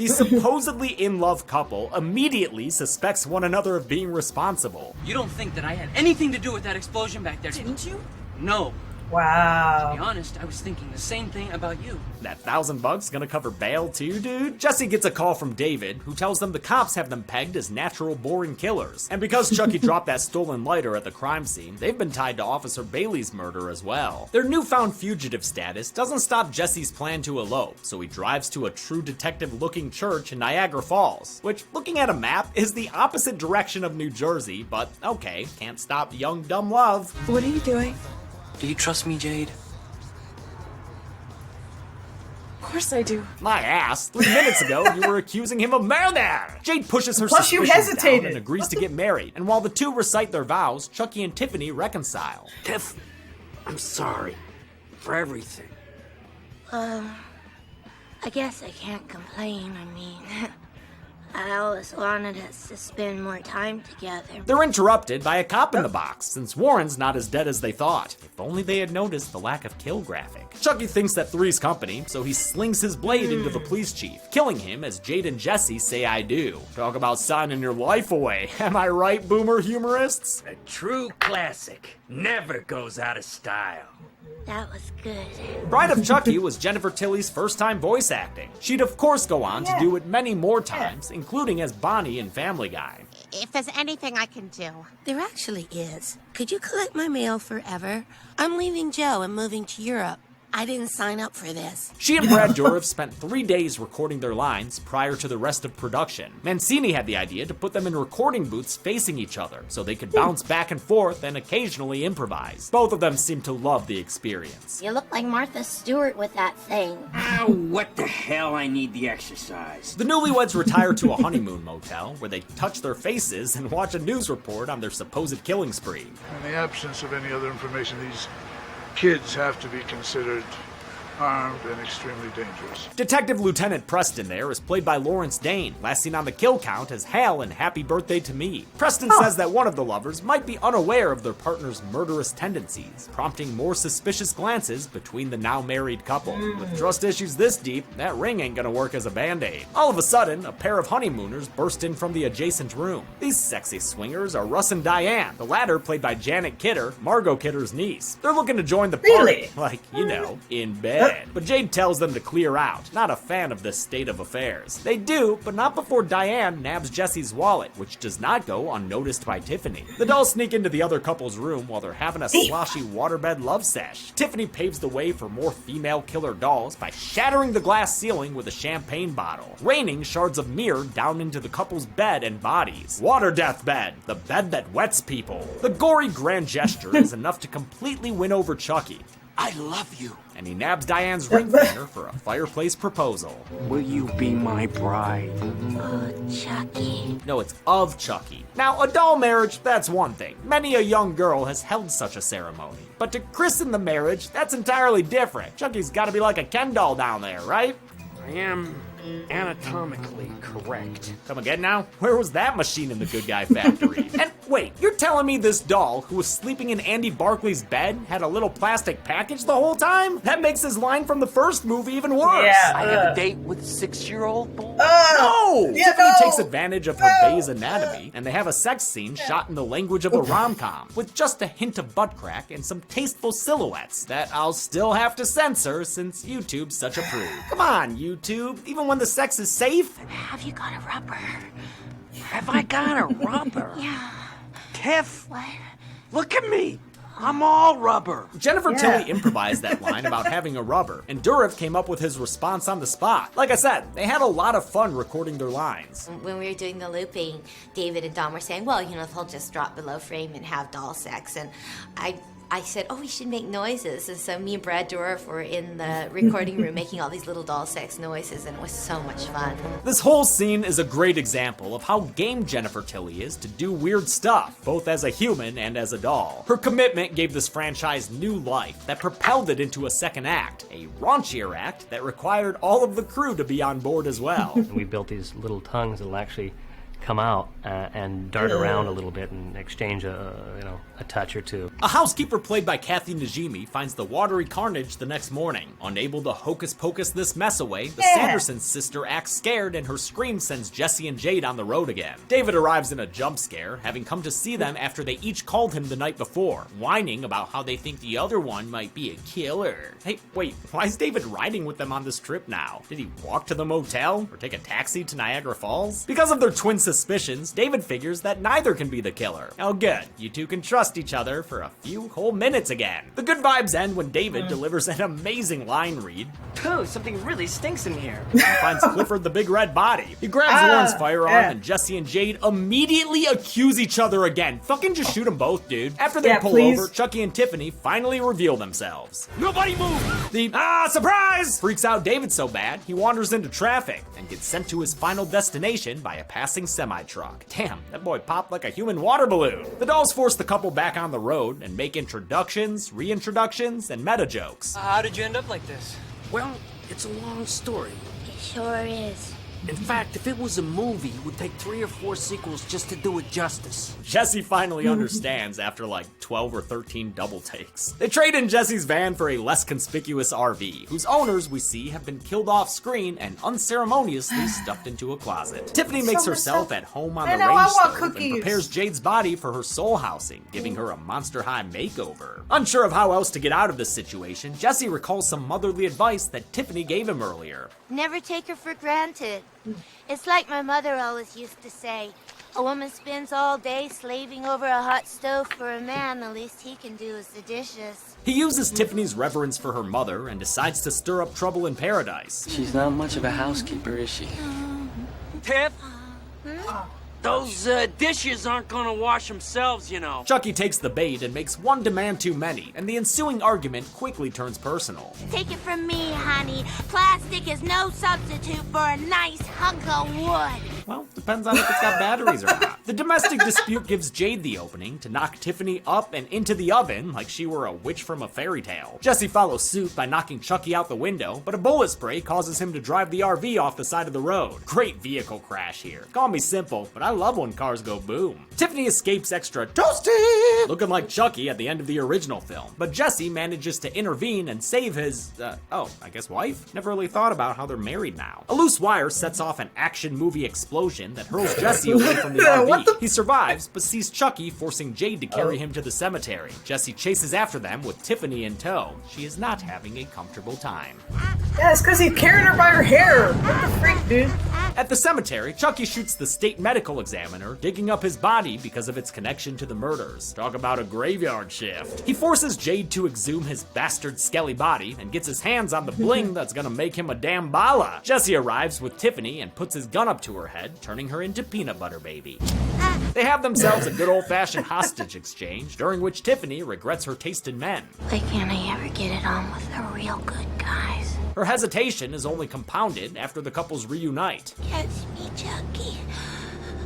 The supposedly in-love couple immediately suspects one another of being responsible. You don't think that I had anything to do with that explosion back there, didn't you? No. Wow. To be honest, I was thinking the same thing about you. That $1,000 gonna cover bail too, dude? Jesse gets a call from David, who tells them the cops have them pegged as natural born killers. And because Chucky dropped that stolen lighter at the crime scene, they've been tied to Officer Bailey's murder as well. Their newfound fugitive status doesn't stop Jesse's plan to elope, so he drives to a true detective-looking church in Niagara Falls, which, looking at a map, is the opposite direction of New Jersey, but okay, can't stop young dumb love. What are you doing? Do you trust me, Jade? Of course I do. My ass, 3 minutes ago you were accusing him of murder! Jade pushes her Plus you suspicions hesitated. down and agrees to get married, and while the two recite their vows, Chucky and Tiffany reconcile. Tiff, I'm sorry for everything. I guess I can't complain. I mean, I always wanted us to spend more time together. They're interrupted by a cop in the box, since Warren's not as dead as they thought. If only they had noticed the lack of kill graphic. Chucky thinks that Three's company, so he slings his blade into the police chief, killing him as Jade and Jesse say I do. Talk about signing your life away. Am I right, boomer humorists? A true classic. Never goes out of style. That was good. Bride of Chucky was Jennifer Tilly's first time voice acting. She'd of course go on to do it many more times, including as Bonnie in Family Guy. If there's anything I can do. There actually is. Could you collect my mail forever? I'm leaving Joe and moving to Europe. I didn't sign up for this. She and Brad Dourif spent 3 days recording their lines prior to the rest of production. Mancini had the idea to put them in recording booths facing each other so they could bounce back and forth and occasionally improvise. Both of them seemed to love the experience. You look like Martha Stewart with that thing. Oh, what the hell? I need the exercise. The newlyweds retire to a honeymoon motel where they touch their faces and watch a news report on their supposed killing spree. In the absence of any other information, these kids have to be considered armed and extremely dangerous. Detective Lieutenant Preston there is played by Lawrence Dane, last seen on the kill count as Hal in Happy Birthday to Me. Preston says that one of the lovers might be unaware of their partner's murderous tendencies, prompting more suspicious glances between the now married couple. With trust issues this deep, that ring ain't gonna work as a band-aid. All of a sudden, a pair of honeymooners burst in from the adjacent room. These sexy swingers are Russ and Diane, the latter played by Janet Kidder, Margot Kidder's niece. They're looking to join the party, Really? like, you know, in bed. But Jade tells them to clear out, not a fan of this state of affairs. They do, but not before Diane nabs Jesse's wallet, which does not go unnoticed by Tiffany. The dolls sneak into the other couple's room while they're having a sloshy waterbed love sesh. Tiffany paves the way for more female killer dolls by shattering the glass ceiling with a champagne bottle, raining shards of mirror down into the couple's bed and bodies. Water death bed, the bed that wets people. The gory grand gesture is enough to completely win over Chucky. I love you. And he nabs Diane's ring finger for a fireplace proposal. Will you be my bride? Oh, Chucky. No, it's of Chucky. Now, a doll marriage, that's one thing. Many a young girl has held such a ceremony. But to christen the marriage, that's entirely different. Chucky's gotta be like a Ken doll down there, right? I am anatomically correct. Come again now? Where was that machine in the Good Guy Factory? And wait, you're telling me this doll, who was sleeping in Andy Barclay's bed, had a little plastic package the whole time? That makes his line from the first movie even worse. Yeah. I have a date with a 6-year-old boy. No! Yeah, Tiffany no! takes advantage of her Bay's anatomy, and they have a sex scene shot in the language of a rom-com, with just a hint of butt crack and some tasteful silhouettes that I'll still have to censor since YouTube's such a prude. Come on, YouTube, even when the sex is safe? Have you got a rubber? Have I got a rubber? Yeah. Tiff, What? look at me. I'm all rubber. Jennifer Tilly improvised that line about having a rubber, and Dourif came up with his response on the spot. Like I said, they had a lot of fun recording their lines. When we were doing the looping, David and Dom were saying, well, you know, they'll just drop below frame and have doll sex. And I said, oh, we should make noises. And so me and Brad Dourif were in the recording room making all these little doll sex noises, and it was so much fun. This whole scene is a great example of how game Jennifer Tilly is to do weird stuff, both as a human and as a doll. Her commitment gave this franchise new life that propelled it into a second act, a raunchier act that required all of the crew to be on board as well. We built these little tongues that'll actually come out and dart around a little bit and exchange a touch or two. A housekeeper played by Kathy Najimy finds the watery carnage the next morning. Unable to hocus pocus this mess away, the Sanderson sister acts scared and her scream sends Jesse and Jade on the road again. David arrives in a jump scare, having come to see them after they each called him the night before, whining about how they think the other one might be a killer. Hey, wait, why is David riding with them on this trip now? Did he walk to the motel or take a taxi to Niagara Falls? Because of their twin suspicions, David figures that neither can be the killer. Oh good, you two can trust each other for a few whole minutes again. The good vibes end when David delivers an amazing line read. Oh, something really stinks in here. He finds Clifford the big red body. He grabs Lauren's firearm and Jesse and Jade immediately accuse each other again. Fucking just shoot them both, dude. After they pull over, Chucky and Tiffany finally reveal themselves. Nobody move! The surprise! Freaks out David so bad, he wanders into traffic and gets sent to his final destination by a passing semi-truck. Damn, that boy popped like a human water balloon. The dolls force the couple back on the road and make introductions, reintroductions, and meta jokes. How did you end up like this? Well, it's a long story. It sure is. In fact, if it was a movie, it would take 3 or 4 sequels just to do it justice. Jesse finally understands after like 12 or 13 double takes. They trade in Jesse's van for a less conspicuous RV, whose owners we see have been killed off screen and unceremoniously stuffed into a closet. Tiffany makes herself at home on the range stove and prepares Jade's body for her soul housing, giving her a Monster High makeover. Unsure of how else to get out of this situation, Jesse recalls some motherly advice that Tiffany gave him earlier. Never take her for granted. It's like my mother always used to say, a woman spends all day slaving over a hot stove for a man, the least he can do is the dishes. He uses Tiffany's reverence for her mother and decides to stir up trouble in paradise. She's not much of a housekeeper, is she? Tiff? Those dishes aren't gonna wash themselves, you know. Chucky takes the bait and makes one demand too many, and the ensuing argument quickly turns personal. Take it from me, honey. Plastic is no substitute for a nice hunk of wood. Well, depends on if it's got batteries or not. The domestic dispute gives Jade the opening to knock Tiffany up and into the oven like she were a witch from a fairy tale. Jesse follows suit by knocking Chucky out the window, but a bullet spray causes him to drive the RV off the side of the road. Great vehicle crash here. Call me simple, but I love when cars go boom. Tiffany escapes extra toasty, looking like Chucky at the end of the original film, but Jesse manages to intervene and save his, I guess wife? Never really thought about how they're married now. A loose wire sets off an action movie explosion that hurls Jesse away from the RV. He survives, but sees Chucky forcing Jade to carry him to the cemetery. Jesse chases after them with Tiffany in tow. She is not having a comfortable time. Yeah, it's because he's carrying her by her hair. What the freak, dude? At the cemetery, Chucky shoots the state medical examiner, digging up his body because of its connection to the murders. Talk about a graveyard shift. He forces Jade to exhume his bastard skelly body and gets his hands on the bling that's gonna make him a damn bala. Jesse arrives with Tiffany and puts his gun up to her head, turning her into peanut butter baby. They have themselves a good old-fashioned hostage exchange, during which Tiffany regrets her taste in men. Why can't I ever get it on with the real good guys? Her hesitation is only compounded after the couples reunite. Catch me, Chucky.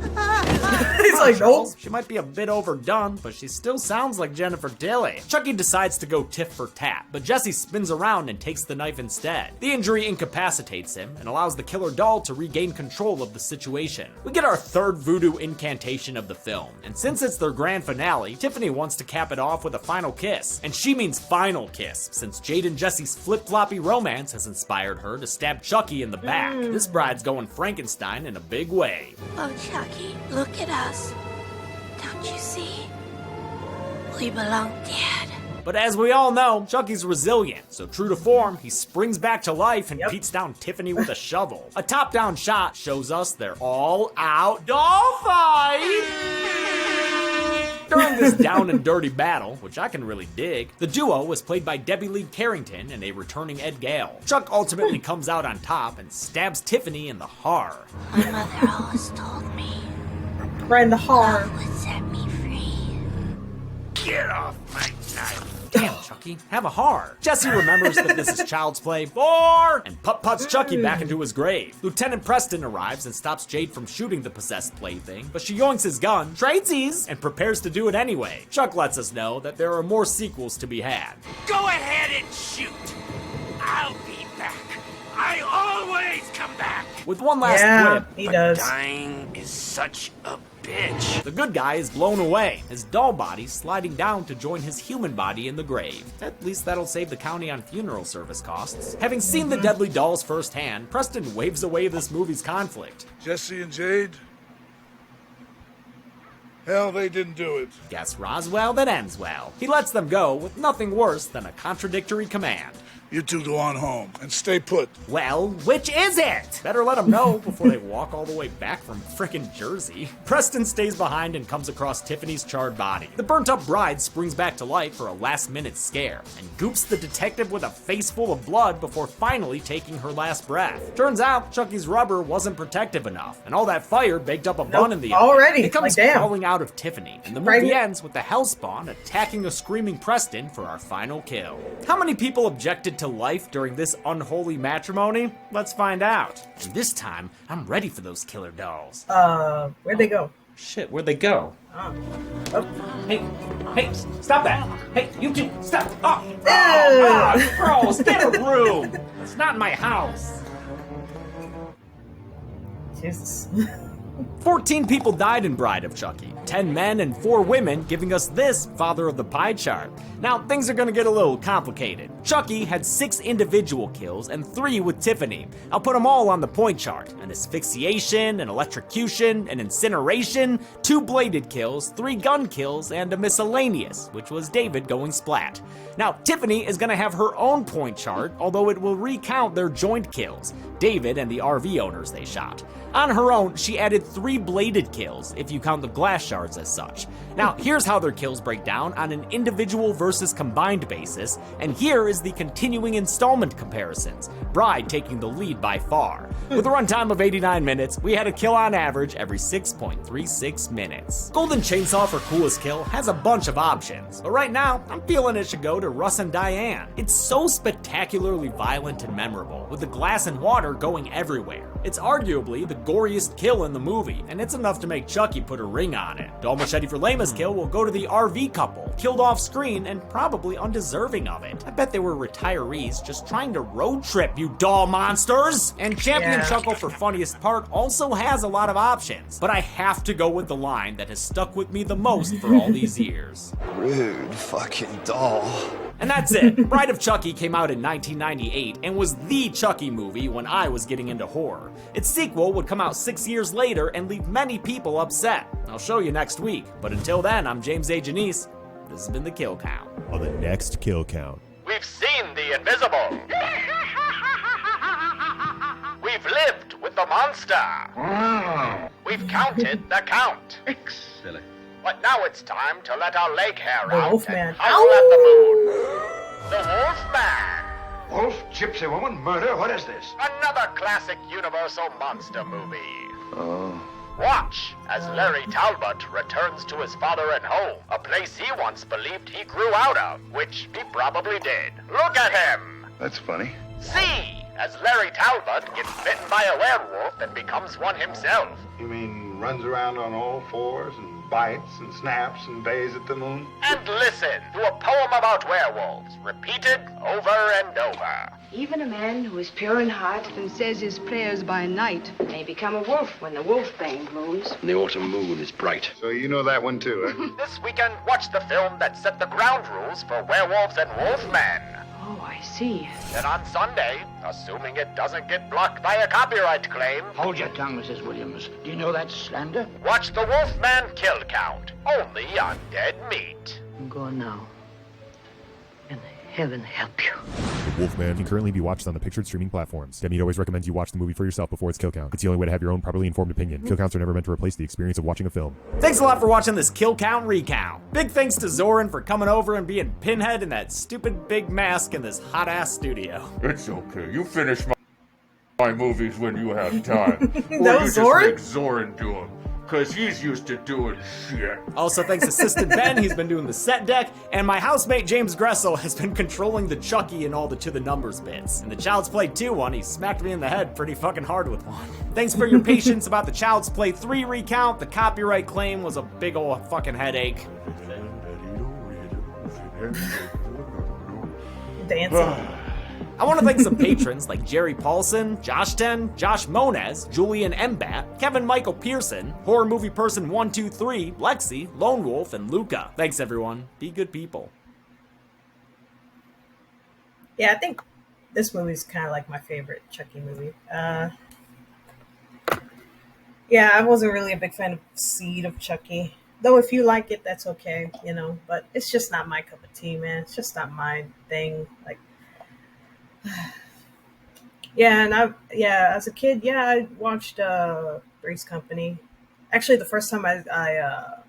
He's like, nope. She might be a bit overdone, but she still sounds like Jennifer Tilly. Chucky decides to go tit for tat, but Jesse spins around and takes the knife instead. The injury incapacitates him and allows the killer doll to regain control of the situation. We get our third voodoo incantation of the film, and since it's their grand finale, Tiffany wants to cap it off with a final kiss. And she means final kiss, since Jade and Jesse's flip-floppy romance has inspired her to stab Chucky in the back. This bride's going Frankenstein in a big way. Oh, Chucky, look at us. Don't you see? We belong dead. But as we all know, Chucky's resilient, so true to form, he springs back to life and beats down Tiffany with a shovel. A top-down shot shows us their all-out doll fight! During this down and dirty battle, which I can really dig, the duo was played by Debbie Lee Carrington and a returning Ed Gale. Chuck ultimately comes out on top and stabs Tiffany in the heart. My mother always told me. Right in the heart. Love would set me free. Get off my knife. Damn, Chucky, have a heart. Jesse remembers that this is child's play 4 and puts Chucky back into his grave. Lieutenant Preston arrives and stops Jade from shooting the possessed plaything, but she yoinks his gun, tradesies, and prepares to do it anyway. Chuck lets us know that there are more sequels to be had. Go ahead and shoot. I'll be back. I always come back. with one last quip. He does. Dying is such a bitch. The good guy is blown away, his doll body sliding down to join his human body in the grave. At least that'll save the county on funeral service costs. Having seen the deadly dolls firsthand, Preston waves away this movie's conflict. Jesse and Jade? Hell, they didn't do it. Guess Roswell that ends well. He lets them go with nothing worse than a contradictory command. You two go on home and stay put. Well, which is it? Better let them know before they walk all the way back from frickin' Jersey. Preston stays behind and comes across Tiffany's charred body. The burnt-up bride springs back to life for a last-minute scare and goops the detective with a face full of blood before finally taking her last breath. Turns out Chucky's rubber wasn't protective enough, and all that fire baked up a bun in the oven. Already? It comes Like, damn. crawling out of Tiffany, and the movie Pregnant? ends with the Hellspawn attacking a screaming Preston for our final kill. How many people objected to life during this unholy matrimony? Let's find out. And this time, I'm ready for those killer dolls. Where'd they go? Shit, where'd they go? Hey, stop that! Hey, you two, stop! Gross, get a room! It's not my house. Jesus. 14 people died in Bride of Chucky, 10 men and 4 women, giving us this father of the pie chart. Now, things are gonna get a little complicated. Chucky had 6 individual kills and 3 with Tiffany. I'll put them all on the point chart. An asphyxiation, an electrocution, an incineration, 2 bladed kills, 3 gun kills, and a miscellaneous, which was David going splat. Now, Tiffany is gonna have her own point chart, although it will recount their joint kills, David and the RV owners they shot. On her own, she added 3 bladed kills, if you count the glass shards as such. Now, here's how their kills break down on an individual versus combined basis, and here is the continuing installment comparisons, Bride taking the lead by far. With a runtime of 89 minutes, we had a kill on average every 6.36 minutes. Golden Chainsaw for coolest kill has a bunch of options, but right now, I'm feeling it should go to Russ and Diane. It's so spectacularly violent and memorable, with the glass and water going everywhere. It's arguably the goriest kill in the movie, and it's enough to make Chucky put a ring on it. Doll Machete for Lama's kill will go to the RV couple, killed off screen and probably undeserving of it. I bet they were retirees just trying to road trip, you doll monsters! And Champion Chuckle for funniest part also has a lot of options, but I have to go with the line that has stuck with me the most for all these years. Rude fucking doll. And that's it. Bride of Chucky came out in 1998 and was the Chucky movie when I was getting into horror. Its sequel would come out 6 years later and leave many people upset. I'll show you next week, but until then, I'm James A. Janice. This has been The Kill Count. On the next Kill Count. We've seen the invisible. We've lived with the monster. We've counted the count. Silly. But now it's time to let our leg hair out Wolfman. and howl at the moon. The Wolfman. Wolf, gypsy woman, murder, what is this? Another classic Universal monster movie. Oh. Watch as Larry Talbot returns to his father and home, a place he once believed he grew out of, which he probably did. Look at him. That's funny. See as Larry Talbot gets bitten by a werewolf and becomes one himself. You mean runs around on all fours and bites and snaps and bays at the moon? And listen to a poem about werewolves, repeated over and over. Even a man who is pure in heart and says his prayers by night may become a wolf when the wolfbane blooms. The autumn moon is bright. So you know that one too, huh? This weekend, watch the film that set the ground rules for werewolves and wolfmen. Oh, I see. Then on Sunday, assuming it doesn't get blocked by a copyright claim... Hold your tongue, Mrs. Williams. Do you know that's slander? Watch the Wolfman Kill Count, only on Dead Meat. I'm going now. And heaven help you. The Wolfman can currently be watched on the pictured streaming platforms. Dead Meat always recommends you watch the movie for yourself before its kill count. It's the only way to have your own properly informed opinion. Kill counts are never meant to replace the experience of watching a film. Thanks a lot for watching this Kill Count Recount. Big thanks to Zoran for coming over and being Pinhead in that stupid big mask in this hot-ass studio. It's okay. You finish my movies when you have time. No, or you Zoran? just make Zoran do them. Because he's used to doing shit. Also, thanks Assistant Ben, he's been doing the set deck, and my housemate James Gressel has been controlling the Chucky and all the To The Numbers bits. In the Child's Play 2 one, he smacked me in the head pretty fucking hard with one. Thanks for your patience about the Child's Play 3 recount. The copyright claim was a big ol' fucking headache. Dancing. I want to thank some patrons like Jerry Paulson, Josh Ten, Josh Moniz, Julian Embat, Kevin Michael Pearson, Horror Movie Person 123, Lexi, Lone Wolf, and Luca. Thanks everyone. Be good people. Yeah, I think this movie is kind of like my favorite Chucky movie. Yeah, I wasn't really a big fan of Seed of Chucky. Though if you like it, that's okay, you know. But it's just not my cup of tea, man. It's just not my thing. Like, yeah, and as a kid, I watched Three's Company. Actually, the first time I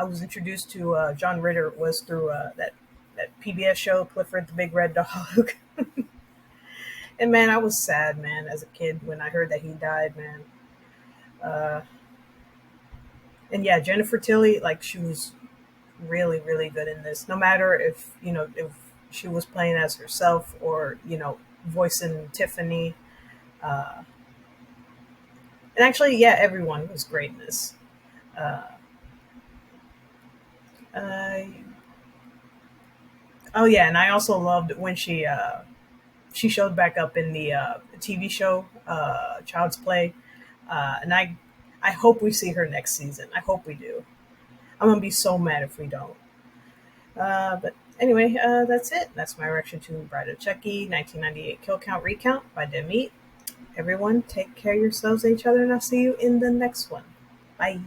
was introduced to John Ritter was through that PBS show, Clifford the Big Red Dog. And man, I was sad, man, as a kid when I heard that he died, man. And yeah, Jennifer Tilly, like, she was really, really good in this. No matter if she was playing as herself or, voicing Tiffany. And actually, yeah, everyone was great in this. Oh yeah, and I also loved when she showed back up in the TV show Child's Play, and I hope we see her next season. I hope we do. I'm gonna be so mad if we don't. But anyway, that's it. That's my reaction to Bride of Chucky 1998 Kill Count Recount by Demi. Everyone, take care of yourselves and each other, and I'll see you in the next one. Bye.